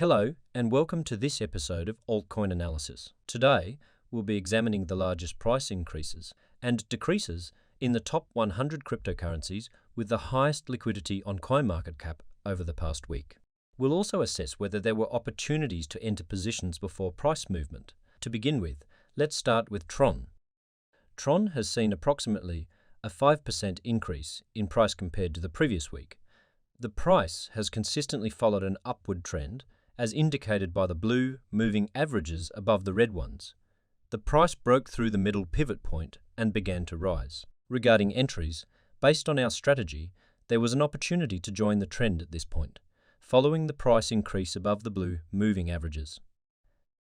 Hello and welcome to this episode of Altcoin Analysis. Today, we'll be examining the largest price increases and decreases in the top 100 cryptocurrencies with the highest liquidity on CoinMarketCap over the past week. We'll also assess whether there were opportunities to enter positions before price movement. To begin with, let's start with Tron. Tron has seen approximately a 5% increase in price compared to the previous week. The price has consistently followed an upward trend, as indicated by the blue moving averages above the red ones. The price broke through the middle pivot point and began to rise. Regarding entries, based on our strategy, there was an opportunity to join the trend at this point, following the price increase above the blue moving averages.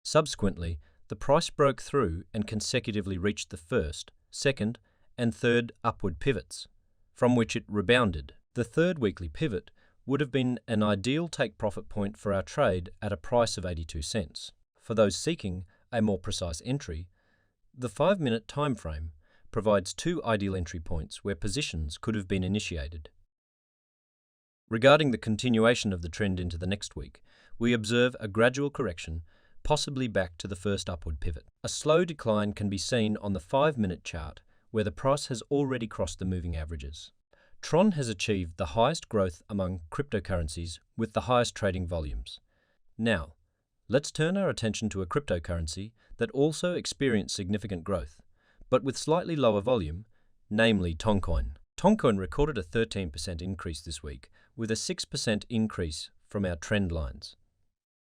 Subsequently, the price broke through and consecutively reached the first, second, and third upward pivots, from which it rebounded. The third weekly pivot would have been an ideal take-profit point for our trade at a price of 82 cents. For those seeking a more precise entry, the 5-minute time frame provides two ideal entry points where positions could have been initiated. Regarding the continuation of the trend into the next week, we observe a gradual correction, possibly back to the first upward pivot. A slow decline can be seen on the 5-minute chart, where the price has already crossed the moving averages. Tron has achieved the highest growth among cryptocurrencies with the highest trading volumes. Now, let's turn our attention to a cryptocurrency that also experienced significant growth, but with slightly lower volume, namely Toncoin. Toncoin recorded a 13% increase this week, with a 6% increase from our trend lines.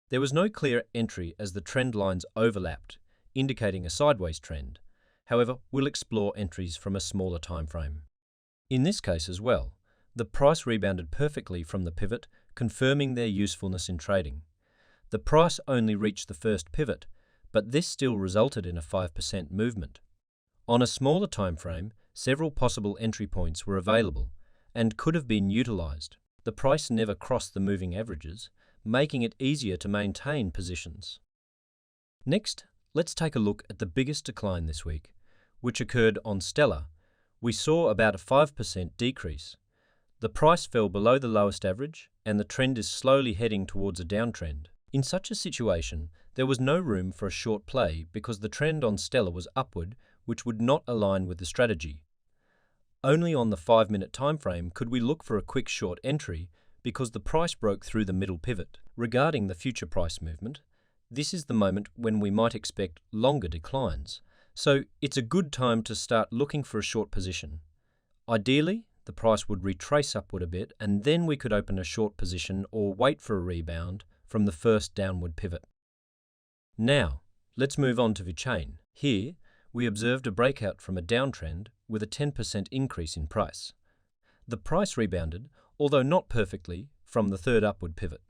There was no clear entry as the trend lines overlapped, indicating a sideways trend. However, we'll explore entries from a smaller time frame. In this case as well, the price rebounded perfectly from the pivot, confirming their usefulness in trading. The price only reached the first pivot, but this still resulted in a 5% movement. On a smaller time frame, several possible entry points were available and could have been utilized. The price never crossed the moving averages, making it easier to maintain positions. Next, let's take a look at the biggest decline this week, which occurred on Stellar. We saw about a 5% decrease. The price fell below the lowest average, and the trend is slowly heading towards a downtrend. In such a situation, there was no room for a short play because the trend on Stellar was upward, which would not align with the strategy. Only on the 5-minute time frame could we look for a quick short entry because the price broke through the middle pivot. Regarding the future price movement, this is the moment when we might expect longer declines. So it's a good time to start looking for a short position. Ideally, the price would retrace upward a bit and then we could open a short position or wait for a rebound from the first downward pivot. Now, let's move on to VeChain. Here, we observed a breakout from a downtrend with a 10% increase in price. The price rebounded, although not perfectly, from the third upward pivot.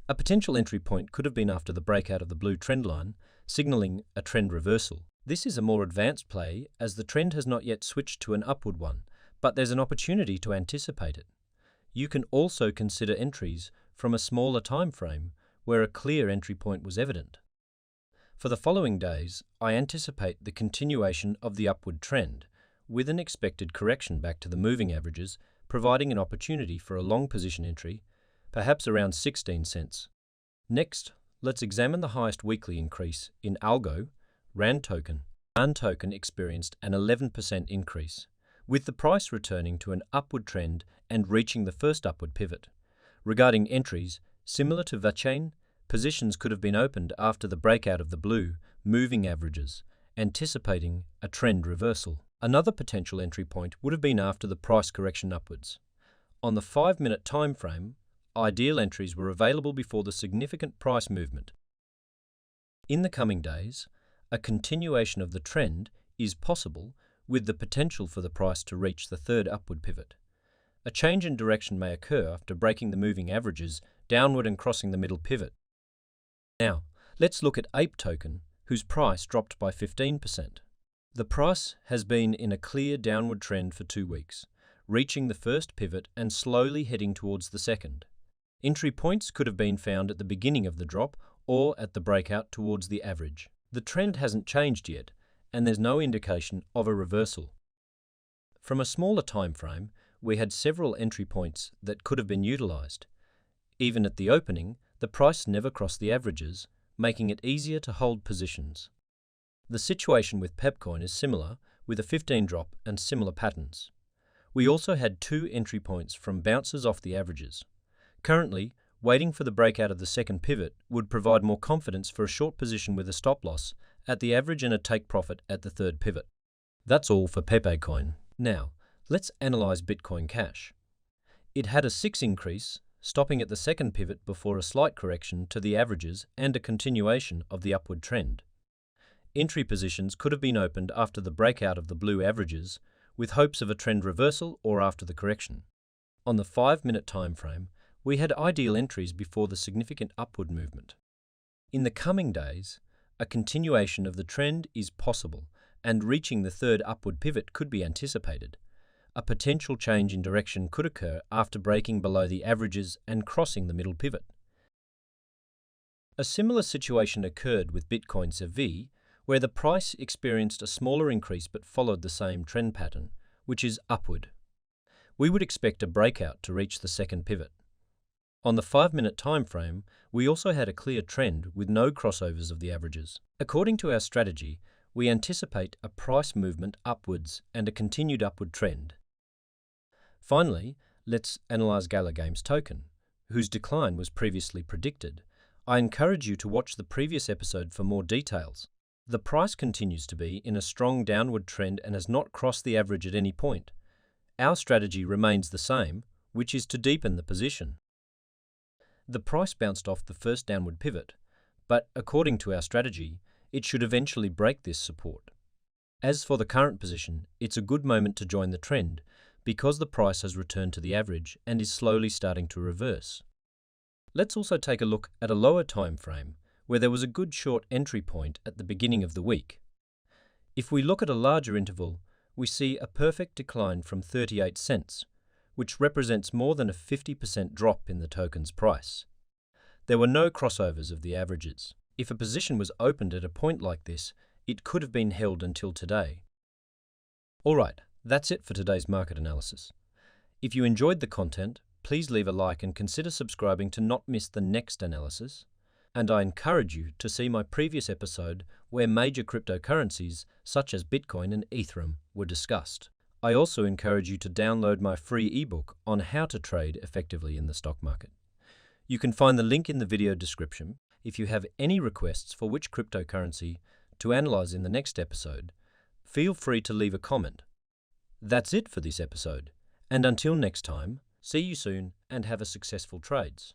A potential entry point could have been after the breakout of the blue trend line, signaling a trend reversal. This is a more advanced play as the trend has not yet switched to an upward one, but there's an opportunity to anticipate it. You can also consider entries from a smaller time frame where a clear entry point was evident. For the following days, I anticipate the continuation of the upward trend, with an expected correction back to the moving averages, providing an opportunity for a long position entry, perhaps around 16 cents. Next, let's examine the highest weekly increase in Algo, RAND token. RAND token experienced an 11% increase, with the price returning to an upward trend and reaching the first upward pivot. Regarding entries, similar to VeChain, positions could have been opened after the breakout of the blue moving averages, anticipating a trend reversal. Another potential entry point would have been after the price correction upwards. On the 5-minute time frame, ideal entries were available before the significant price movement. In the coming days, a continuation of the trend is possible with the potential for the price to reach the third upward pivot. A change in direction may occur after breaking the moving averages downward and crossing the middle pivot. Now, let's look at Ape token, whose price dropped by 15%. The price has been in a clear downward trend for 2 weeks, reaching the first pivot and slowly heading towards the second. Entry points could have been found at the beginning of the drop or at the breakout towards the average. The trend hasn't changed yet, and there's no indication of a reversal. From a smaller time frame, we had several entry points that could have been utilized. Even at the opening, the the price never crossed the averages, making it easier to hold positions. The situation with Pepecoin is similar, with a 15 drop and similar patterns. We also had 2 entry points from bounces off the averages. Currently, waiting for the breakout of the second pivot would provide more confidence for a short position with a stop loss at the average and a take profit at the third pivot. That's all for Pepecoin. Now, let's analyze Bitcoin Cash. It had a 6 increase, stopping at the second pivot before a slight correction to the averages and a continuation of the upward trend. Entry positions could have been opened after the breakout of the blue averages, with hopes of a trend reversal or after the correction. On the 5-minute time frame, we had ideal entries before the significant upward movement. In the coming days, a continuation of the trend is possible, and reaching the third upward pivot could be anticipated. A potential change in direction could occur after breaking below the averages and crossing the middle pivot. A similar situation occurred with Bitcoin SV, where the price experienced a smaller increase but followed the same trend pattern, which is upward. We would expect a breakout to reach the second pivot. On the 5-minute time frame, we also had a clear trend with no crossovers of the averages. According to our strategy, we anticipate a price movement upwards and a continued upward trend. Finally, let's analyze Gala Games token, whose decline was previously predicted. I encourage you to watch the previous episode for more details. The price continues to be in a strong downward trend and has not crossed the average at any point. Our strategy remains the same, which is to deepen the position. The price bounced off the first downward pivot, but according to our strategy, it should eventually break this support. As for the current position, it's a good moment to join the trend because the price has returned to the average and is slowly starting to reverse. Let's also take a look at a lower time frame where there was a good short entry point at the beginning of the week. If we look at a larger interval, we see a perfect decline from 38 cents, which represents more than a 50% drop in the token's price. There were no crossovers of the averages. If a position was opened at a point like this, it could have been held until today. Alright, that's it for today's market analysis. If you enjoyed the content, please leave a like and consider subscribing to not miss the next analysis. And I encourage you to see my previous episode where major cryptocurrencies such as Bitcoin and Ethereum were discussed. I also encourage you to download my free ebook on how to trade effectively in the stock market. You can find the link in the video description. If you have any requests for which cryptocurrency to analyze in the next episode, feel free to leave a comment. That's it for this episode, and until next time, see you soon and have a successful trades.